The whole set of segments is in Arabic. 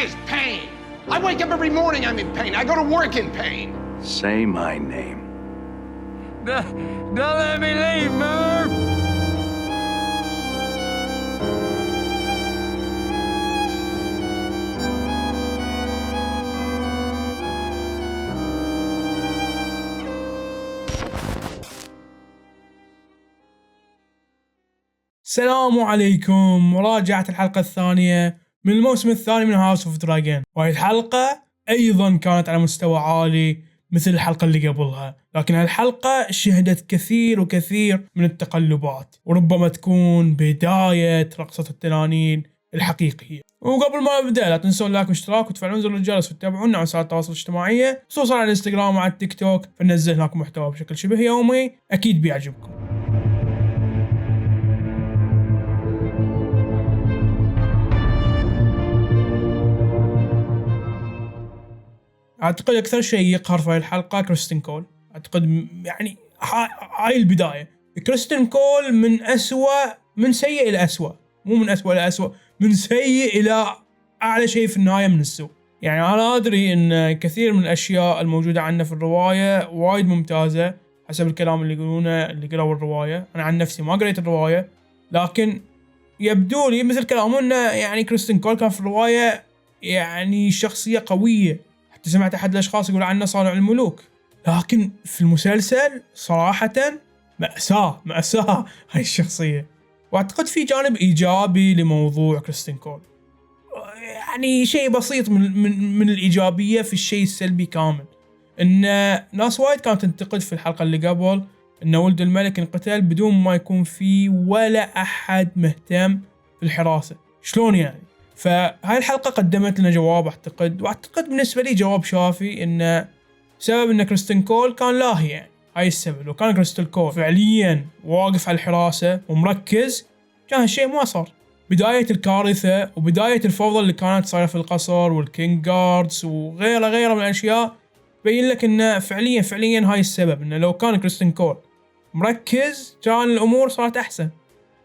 is pain. I wake up every morning, I'm in pain. I go to work in pain. Say my name. Don't let me leave, Murph! السلام عليكم، مراجعة الحلقة الثانية من الموسم الثاني من هاوس اوف دراجون. وهي الحلقة أيضا كانت على مستوى عالي مثل الحلقة اللي قبلها، لكن هالحلقة شهدت كثير وكثير من التقلبات، وربما تكون بداية رقصة التنانين الحقيقية. وقبل ما أبدأ لا تنسون لايك واشتراك وتفعلون زر الجرس وتتابعونا على وسائل التواصل الاجتماعي، خصوصا على الانستغرام وعلى التيك توك، فننزل هناك محتوى بشكل شبه يومي، أكيد بيعجبكم. أعتقد أكثر شيء يقهر في هاي الحلقة كريستين كول. أعتقد يعني هاي البداية. كريستين كول من سيء إلى أسوأ، مو من أسوأ إلى أسوأ، من سيء إلى أعلى شيء في النهاية من السوء. يعني أنا أدري إن كثير من الأشياء الموجودة عندنا في الرواية وايد ممتازة حسب الكلام اللي يقولونه اللي قرأوا الرواية. أنا عن نفسي ما قريت الرواية، لكن يبدو لي مثل كلامه إنه يعني كريستين كول كان في الرواية يعني شخصية قوية. حتى سمعت أحد الأشخاص يقول عنه صانع الملوك، لكن في المسلسل صراحة مأساة هاي الشخصية. وأعتقد في جانب إيجابي لموضوع كريستين كول، يعني شيء بسيط من الإيجابية في الشيء السلبي كامل. إن ناس وايد كانت تنتقد في الحلقة اللي قبل إن ولد الملك انقتل بدون ما يكون في ولا أحد مهتم في الحراسة. شلون يعني؟ فهاي الحلقة قدمت لنا جواب واعتقد بالنسبة لي جواب شافي، إن سبب إن كريستين كول كان لاهي. يعني هاي السبب، لو كان كريستين كول فعليا واقف على الحراسة ومركز كان هالشيء ما صار. بداية الكارثة وبداية الفوضى اللي كانت صايرة في القصر والكينج جاردز وغيره من الأشياء بين لك إنه فعليا هاي السبب. إنه لو كان كريستين كول مركز كان الأمور صارت أحسن.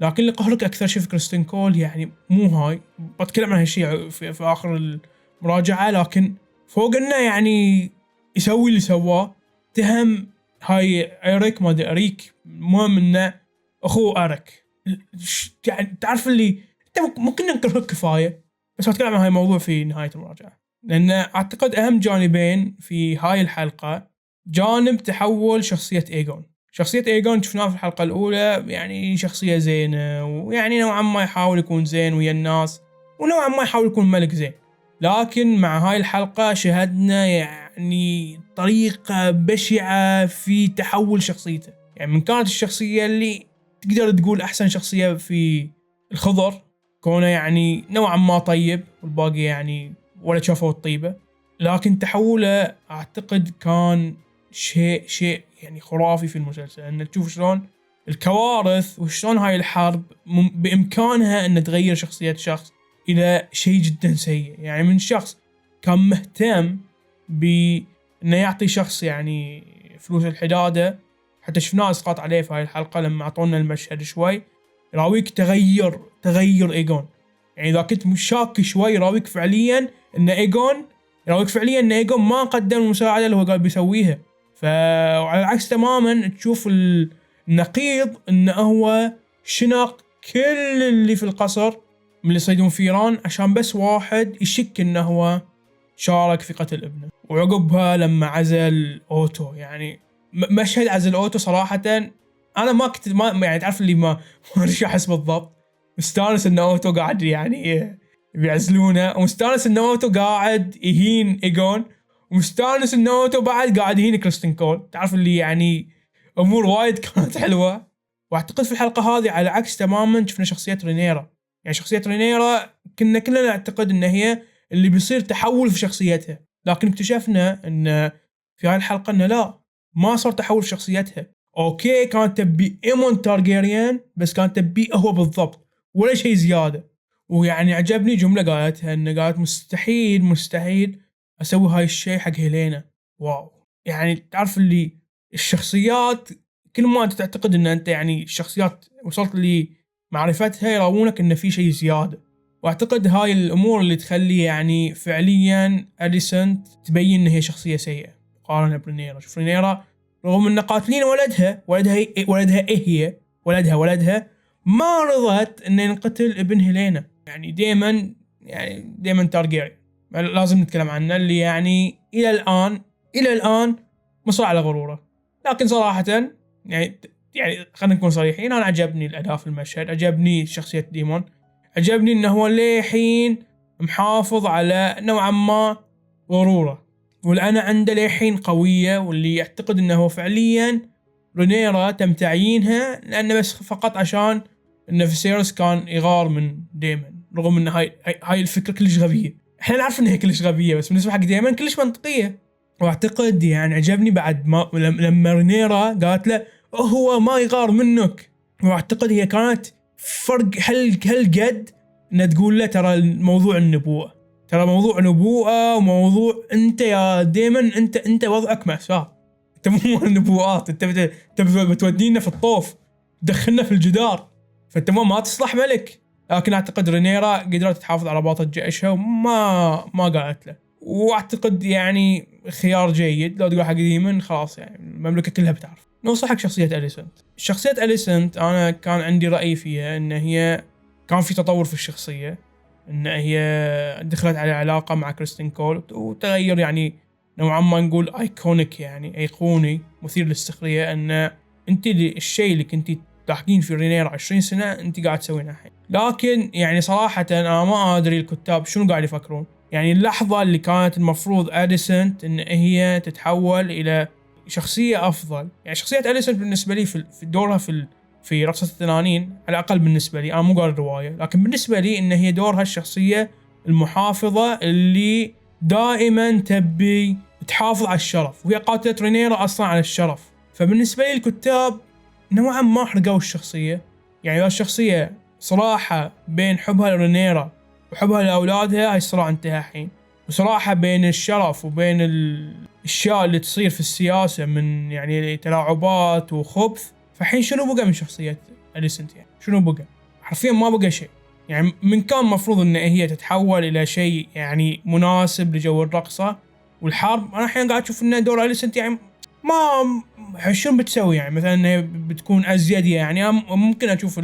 لكن اللي قهرك أكثر شيء في كريستين كول يعني مو هاي، بتكلم عن هالشيء في آخر المراجعة، لكن فوق إنه يعني يسوي اللي سواه تهم هاي إيريك، ما أدري إريك، المهم إنه أخوه أريك. يعني تعرف اللي أنت ممكن نكرهك كفاية، بس بتكلم عن هاي الموضوع في نهاية المراجعة. لأن أعتقد أهم جانبين في هاي الحلقة جانب تحول شخصية إيغون شفناه في الحلقة الأولى، يعني شخصية زينة ويعني نوعا ما يحاول يكون زين ويا الناس ونوعا ما يحاول يكون ملك زين. لكن مع هاي الحلقة شهدنا يعني طريقة بشعة في تحول شخصيته. يعني من كانت الشخصية اللي تقدر تقول أحسن شخصية في الخضر، كونه يعني نوعا ما طيب والباقي يعني ولا شافوا الطيبة، لكن تحوله أعتقد كان شيء يعني خرافي في المسلسل. أن تشوف شلون الكوارث وشلون هاي الحرب بإمكانها أن تغير شخصية شخص إلى شيء جدا سيء. يعني من شخص كان مهتم بأنه يعطي شخص يعني فلوس الحدادة، حتى شفناه إسقاط عليه في هاي الحلقة لما أعطونا المشهد شوي يراويك تغير إيغون. يعني إذا كنت مش شاك شوي يراويك فعليا أن إيغون ما قدم المساعدة اللي هو قال بيسويها. وعلى العكس تماما تشوف النقيض انه هو شنق كل اللي في القصر من اللي يصيدون فيران عشان بس واحد يشك انه هو شارك في قتل ابنه. وعقبها لما عزل اوتو، يعني مشهد عزل اوتو صراحة انا ما كنت يعني تعرف اللي ما رش احس بالضبط. مستانس ان اوتو قاعد يعني بيعزلونه، ومستانس ان اوتو قاعد يهين إيغون، ومستانس ان اوتو بعد قاعد يهين كريستين كول. تعرف اللي يعني امور وايد كانت حلوه. واعتقد في الحلقه هذه على عكس تماما شفنا شخصيه رينيرا. يعني شخصيه رينيرا كلنا نعتقد ان هي اللي بيصير تحول في شخصيتها، لكن اكتشفنا ان في هاي الحلقه انه لا، ما صار تحول في شخصيتها. اوكي كانت تبي ايمون تارجيريان، بس كانت تبي هو بالضبط ولا شيء زياده. ويعني عجبني جمله قالتها، ان قالت مستحيل اسوي هاي الشيء حق هيلينا. واو، يعني تعرف اللي الشخصيات كل ما انت تعتقد ان انت يعني الشخصيات وصلت لمعرفتها يراونك ان في شيء زياده. واعتقد هاي الامور اللي تخلي يعني فعليا أليسنت تبين ان هي شخصيه سيئه مقارنه برينيرا. شوف رينيرا رغم ان قاتلين ولدها إيه هي ولدها ما رضت ان ينقتل ابن هيلينا. يعني دايما تارجيريان لازم نتكلم عنه، اللي يعني الى الان مصر على غروره. لكن صراحه يعني خلينا نكون صريحين، انا عجبني الاداء في المشهد، عجبني شخصيه ديمون، عجبني انه هو للحين محافظ على نوعا ما غروره، والأنا عنده للحين قويه، واللي يعتقد انه هو فعليا رينيرا تم تعيينها لانه بس فقط عشان ان فيسيرس كان يغار من ديمون، رغم ان هاي الفكره كلش غبيه. احنا نعرف انها كلش غبيه، بس بالنسبه حق ديمون كلش منطقيه. واعتقد يعني عجبني بعد ما لما رينيرا قالت له هو ما يغار منك، واعتقد هي كانت فرق هالقد انها تقول له ترى موضوع النبوءه، ترى موضوع نبوءه، وموضوع انت يا ديمون انت وضعك مأساة، انت مو النبوءات، انت بتودينا في الطوف، تدخلنا في الجدار، فانت ما تصلح ملك. لكن اعتقد رينيرا قدرت تحافظ على باطة جيشها وما قالت له، واعتقد يعني خيار جيد. لو تقول حق ديمون خلاص يعني المملكه كلها بتعرف. نوصل حق شخصيه أليسنت. شخصيه أليسنت انا كان عندي راي فيها ان هي كان في تطور في الشخصيه، ان هي دخلت على علاقه مع كريستين كول وتغير يعني نوعا ما نقول ايكونيك، يعني ايقوني مثير للسخريه، ان انت الشيء اللي كنت تلاحقين في رينيرا 20 سنه انت قاعد تسوينه الحين. لكن يعني صراحه انا ما ادري الكتاب شنو قاعد يفكرون. يعني اللحظه اللي كانت المفروض أليسنت ان هي تتحول الى شخصيه افضل، يعني شخصيه أليسنت بالنسبه لي في دورها في رقصة التنانين على الأقل بالنسبة لي، أنا مو قارئ الرواية، لكن بالنسبة لي إن هي دورها الشخصية المحافظة اللي دائما تبي تحافظ على الشرف، وهي قاتلة رينيرا أصلا على الشرف. فبالنسبة لي الكتاب نوعا ما حرقوا الشخصية. يعني الشخصية صراحة بين حبها لرينيرا وحبها لأولادها، هاي الصراع انتهى الحين. وصراحة بين الشرف وبين الأشياء اللي تصير في السياسة من يعني تلاعبات وخبث، فحين شنو بقى من شخصية أليسنت؟ يعني شنو بقى؟ حرفيا ما بقى شيء. يعني من كان مفروض ان هي تتحول الى شيء يعني مناسب لجو الرقصة والحرب، انا الحين قاعد اشوف ان دور أليسنت يعني ما شنو بتسوي. يعني مثلا انها بتكون ازيد، يعني ممكن اشوف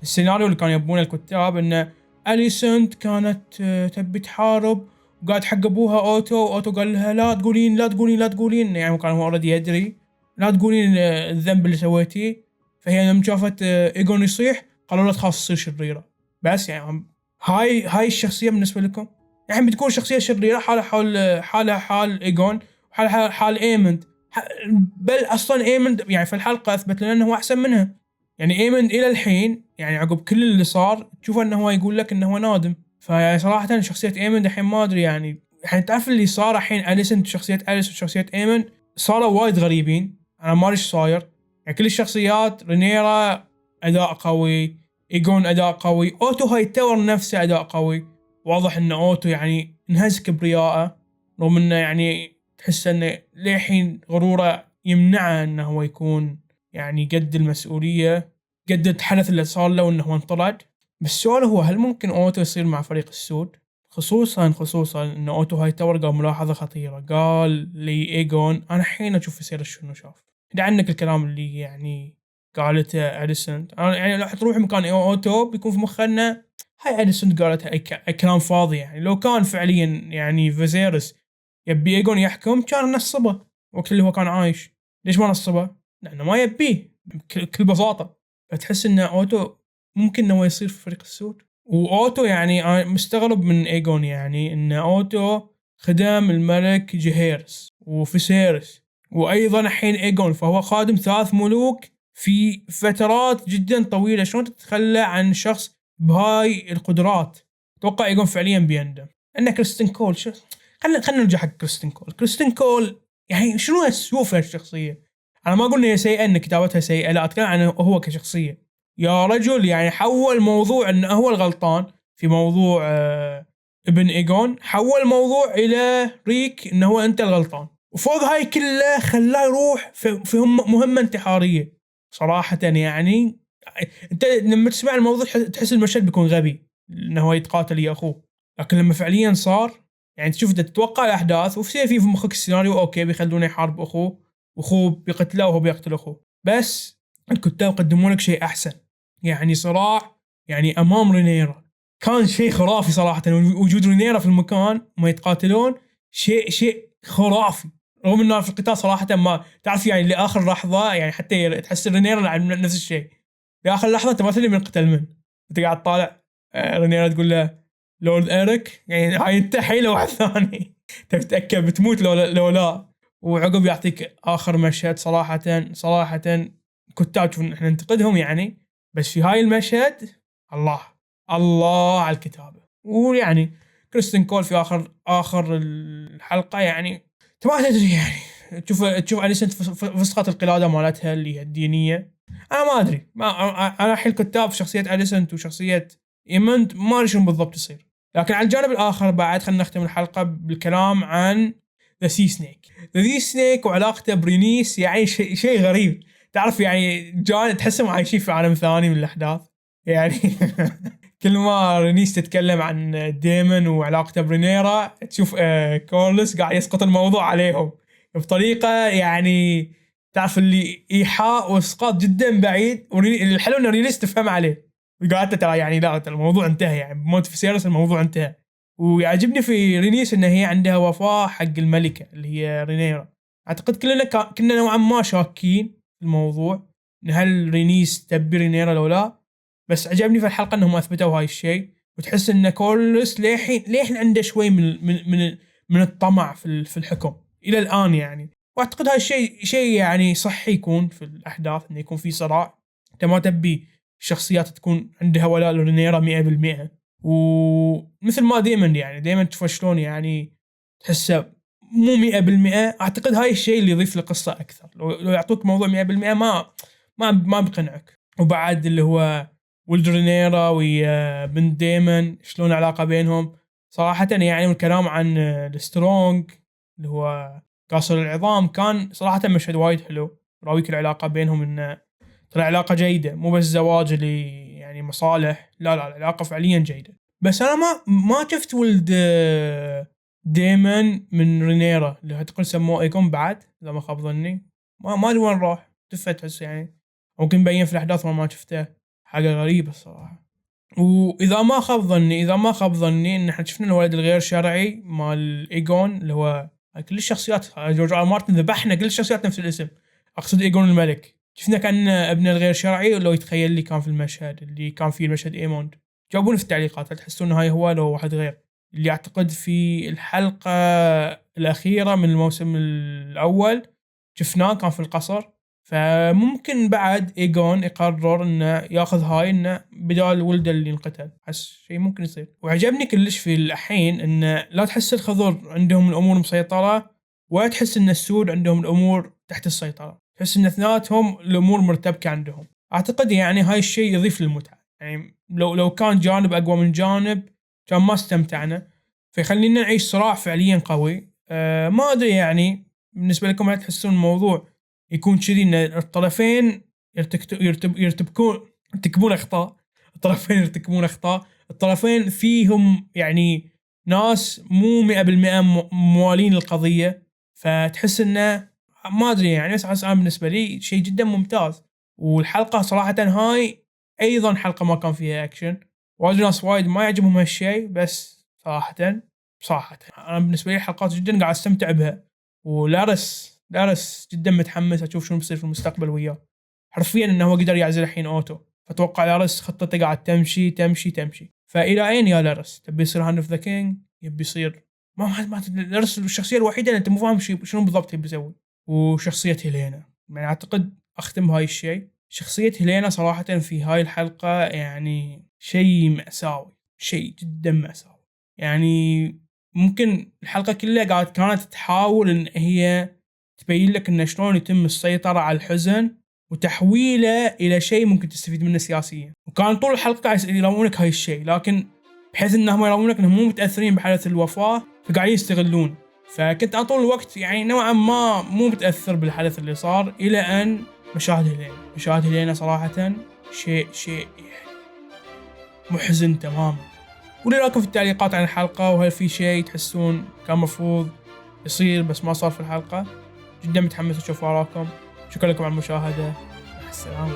السيناريو اللي كانوا يبونه الكتاب ان أليسنت كانت تبي تحارب وقاعد حق ابوها اوتو قال لها لا تقولين، يعني كان هو اوريدي يدري، لا تقولين الذنب اللي سويتيه. فهي لما شافت ايجون يصيح قالوا له خلاص تصير شريرة. بس يعني هاي الشخصية بالنسبة لكم يعني بتكون شخصية شريرة حالها حال ايجون وحالها حال ايمند، بل اصلا ايمند يعني في الحلقة اثبت لنا انه هو احسن منها. يعني ايمند الى الحين يعني عقب كل اللي صار تشوف انه هو يقول لك انه هو نادم. فيعني صراحة شخصية ايمند الحين ما ادري، يعني تعرف اللي صار الحين أليسنت شخصية أليس وشخصية ايمند صاروا وايد غريبين. انا ما ادري ايش صاير. يعني كل الشخصيات رينيرا اداء قوي، ايجون اداء قوي، اوتو هاي تاور نفسه اداء قوي. واضح ان اوتو يعني انهز كبرياءه، رغم انه يعني تحس انه للحين غروره يمنعه انه هو يكون يعني قد المسؤوليه، قد الحدث اللي صار له وانه هو انطرد. بس السؤال هو هل ممكن اوتو يصير مع فريق السود؟ خصوصا ان اوتو هاي تاور قال ملاحظه خطيره، قال لي ايجون انا حين اشوف يصير شنو شاف. ده عندك الكلام اللي يعني قالته أليسنت. يعني لو تروح مكان اوتو بيكون في مخنا هاي أليسنت قالتها اي كلام فاضي. يعني لو كان فعليا يعني فيزيرس يبي ايجون يحكم كان نصبه وقت اللي هو كان عايش. ليش ما نصبه؟ لانه ما يبيه بكل بساطه. فتحس ان اوتو ممكن انه يصير في فريق السود. واوتو يعني انا مستغرب من ايجون، يعني ان اوتو خدم الملك جهيرس وفيسيرس وايضا الحين ايجون، فهو خادم 3 ملوك في فترات جدا طويله. شلون تتخلى عن شخص بهاي القدرات؟ اتوقع ايجون فعليا بيندم. ان كريستين كول خلينا نرجع حق كريستين كول يعني شنو هالسوفه الشخصيه؟ انا ما اقول ان هي سيئه ان كتابتها سيئه، لا اتكلم عنه هو كشخصيه. يا رجل يعني حول موضوع انه هو الغلطان في موضوع ابن ايجون، حول موضوع الى ريك انه هو انت الغلطان، وفوق هاي كله خلاه يروح في مهمه انتحاريه. صراحه يعني انت لما تسمع الموضوع تحس المشهد بيكون غبي، انه هو يتقاتل يا اخوه. لكن لما فعليا صار يعني تشوف تتوقع الاحداث في مخك السيناريو اوكي بيخلونه يحارب اخوه واخوه بيقتله وهو بيقتل اخوه، بس الكتاب قدموا لك شيء احسن. يعني صراع يعني امام رينيرا كان شيء خرافي صراحه. وجود رينيرا في المكان وما يتقاتلون شيء خرافي، رغم انه في القتال صراحه ما تعرف يعني لاخر لحظه يعني حتى تحس رينيرا نفس الشيء. لاخر لحظه انت ما تدري من قتل من، انت قاعد طالع رينيرا تقول له لورد إيريك، يعني هاي انت حيله واحد ثاني تبي تتاكد بتموت لو لا. وعقب يعطيك اخر مشهد صراحه كتاب احنا ننتقدهم يعني، بس في هاي المشهد الله على الكتابه. ويعني كريستين كول في اخر الحلقه يعني انت ما تدري يعني تشوف أليسنت فسخة القلادة مالتها اللي هي الدينية. أنا ما أدري، أنا الحين كتاب شخصية أليسنت وشخصية إيموند ما أدري شنو بالضبط يصير. لكن على الجانب الآخر بعد خلينا نختم الحلقة بالكلام عن ذا سي سنيك وعلاقته برينيس. يعني شيء غريب، تعرف يعني جان تحسهم عايشين في عالم ثاني من الأحداث يعني كل ما رينيس تتكلم عن ديمون وعلاقته برينيرا تشوف كورلس قاعد يسقط الموضوع عليهم بطريقة يعني تعرف اللي إيحاء وإسقاط جدا بعيد. والحلو إن رينيس تفهم عليه وقالت ترى يعني لا الموضوع انتهى، يعني بموت في سيرس الموضوع انتهى. ويعجبني في رينيس إن هي عندها وفاء حق الملكة اللي هي رينيرا. أعتقد كنا نوعا ما شاكين في الموضوع إن هل رينيس تبي رينيرا لو لا، بس عجبني في الحلقة إنهم أثبتوا هاي الشيء. وتحس إن كورلس ليحين عنده شوي من الطمع في الحكم إلى الآن يعني. وأعتقد هاي شيء يعني صحي يكون في الأحداث، إنه يكون في صراع. أنت ما تبي الشخصيات تكون عندها ولاء لرينيرا 100%. ومثل ما دايما تشوف شلون يعني تحسه مو 100%. أعتقد هاي الشيء اللي يضيف للقصة أكثر. لو يعطوك موضوع 100% ما بقنعك. وبعد اللي هو ولد رينيرا وبنت ديمون شلون العلاقة بينهم صراحة يعني. والكلام عن السترونج اللي هو قاصر العظام كان صراحة مشهد وايد حلو، راويك العلاقة بينهم إن ترى علاقة جيدة، مو بس زواج اللي يعني مصالح، لا العلاقة فعليا جيدة. بس أنا ما شفت ولد ديمون من رينيرا اللي هتقول سموه ايكون بعد إذا ما خاب ظني. ما أدري وين راح، تحس يعني ممكن مبين في الأحداث ما شفته. حاجة غريبة الصراحة. وإذا ما خاب ظني إن إحنا شفنا الولد الغير شرعي مال إيجون اللي هو كل الشخصيات جورج آر مارتن ذبحنا كل الشخصيات نفس الاسم. أقصد إيجون الملك شفنا كان ابن الغير شرعي، ولو يتخيل لي كان في المشهد اللي كان فيه المشهد إيموند. جاوبوني في التعليقات هل تحسون هاي هو لو واحد غير. اللي أعتقد في الحلقة الأخيرة من الموسم الأول شفناه كان في القصر، فممكن بعد إيجون يقرر إنه ياخذ هاي إنه بدال ولده اللي انقتل. حس شيء ممكن يصير. وعجبني كلش في الحين إنه لا تحس الخضر عندهم الأمور مسيطرة ولا تحس إن السود عندهم الأمور تحت السيطرة، تحس إن اثناتهم الأمور مرتبكة عندهم. أعتقد يعني هاي الشيء يضيف للمتعة. يعني لو كان جانب أقوى من جانب كان ما استمتعنا، فيخلينا نعيش صراع فعليا قوي. ما أدري يعني بالنسبة لكم هل تحسون الموضوع يكون كذي ان الطرفين يرتكبون اخطاء، الطرفين فيهم يعني ناس مو 100% موالين القضية، فتحس انه ما ادري يعني. بس انا بالنسبة لي شيء جدا ممتاز. والحلقة صراحة هاي ايضا حلقة ما كان فيها اكشن، وايد ناس وايد ما يعجبهم هالشيء، بس صراحة انا بالنسبة لي حلقات جدا قاعد استمتع بها. ولارس جدا متحمس اشوف شنو بيصير في المستقبل وياه. حرفيا انه هو قدر يعزل الحين اوتو، فتوقع لارس خطته قاعد تمشي. فالى اين يا لارس؟ تبي يصير هاند اوف ذا كينج؟ يبي يصير ما لارس الشخصيه الوحيده اللي انت مو فاهم شنو بالضبط يبي يسوي. وشخصيه هيلينا يعني اعتقد اختم هاي الشيء. شخصيه هيلينا صراحه في هاي الحلقه يعني شيء مأساوي، شيء جدا مأساوي. يعني ممكن الحلقة كلها كانت تحاول إن هي تبين لك إن شلون يتم السيطرة على الحزن وتحويله إلى شيء ممكن تستفيد منه سياسيا. وكان طول الحلقة قاعد يراونك هاي الشيء، لكن بحيث إنهم يراونك إنهم مو متأثرين بحدث الوفاة فقاعدين يستغلون. فكنت طول الوقت يعني نوعا ما مو متأثر بالحدث اللي صار إلى أن مشاهد هيلينا صراحة شيء يعني محزن تماما. قولوا لي رايكم في التعليقات عن الحلقة، وهل في شيء تحسون كان مفروض يصير بس ما صار في الحلقة. جدا متحمس أشوف آراءكم. شكرا لكم على المشاهدة. مع السلامة.